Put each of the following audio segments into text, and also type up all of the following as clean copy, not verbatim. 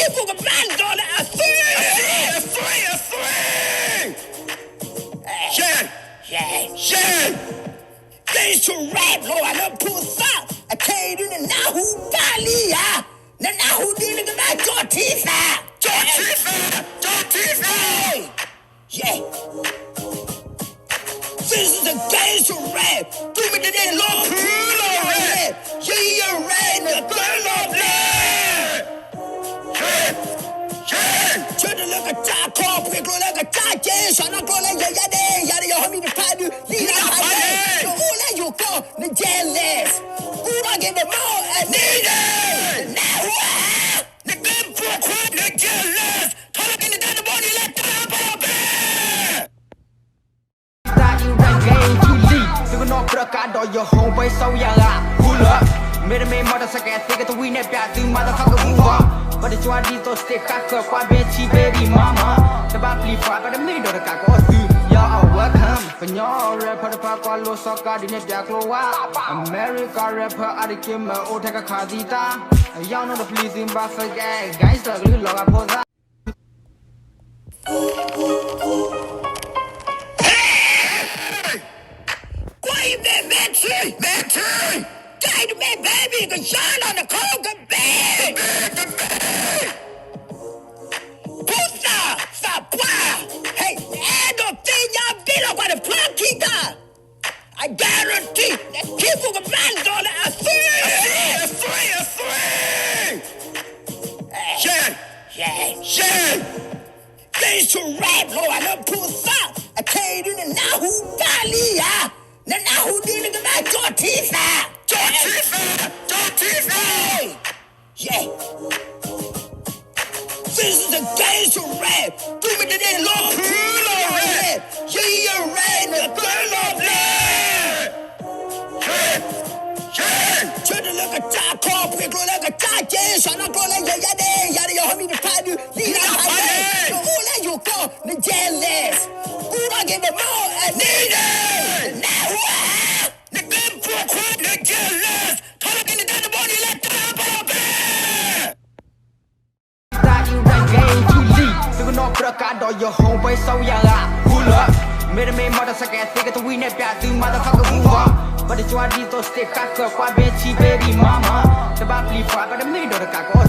people can find on a three. Yeah. Things to rap, Lord, I love pull up. I can't do the Nahu Bali, the Nahu dealing with my Jortifa. Yeah. This is the days to rap. Do me the day long pool of red. Yeah, you're right, the burn of lead. Turn the look at that call, pick like a giant, shut up, like yada, your homie, the padu, lead up, the all that you call the jealous. Who I give them more and need it. Now, the good for the jealous. Talking in the body like that, that you run game to lead. So no broadcast or your home way so young. Pull up, made a man motorcycle, take it to win it back to motherfucker move up. But it's one of those stick up, quite bitchy baby mama. The back leaf but the middle of the caco. Y'all welcome. When you're rapper, the papa, low soccer, the net, America rapper, Adikima, or take a cardita. Y'all know the pleasing buffer guys, the little log up. Why Matty? Guide me, baby, the shine on the cold bed. Pusa, Sapwa. Hey, I don't think y'all beat up by the plug. I guarantee that people can find on a three. Yeah. Things to rap, Lord, I love pull up. I can't do the Nahu Bali, the Nahu dealing with my Jortifa. Yeah. This is the days to rap. Do me the day long pool of red. Yeah, you're right, the burn of lead. Turn the look at that call, pick like a giant, shut up, like yada, your homie, the padu, lead up, the all that you call the jealous. Who I give them more and need it. Now, the good for the jealous. Talking in the body like that, that you run game to lead. So no broadcast or your home way so young. Pull up, made a man motorcycle, take it to win it back to motherfucker move up. But it's one of those stick up, quite bitchy baby mama. The back leaf but the middle of the caco.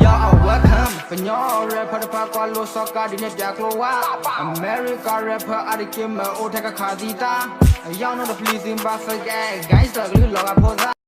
Y'all welcome. When you're rapper, the papa, low soccer, the net, America rapper, Adikima, or take a cardita. Y'all know the pleasing buffer guys, the little log up.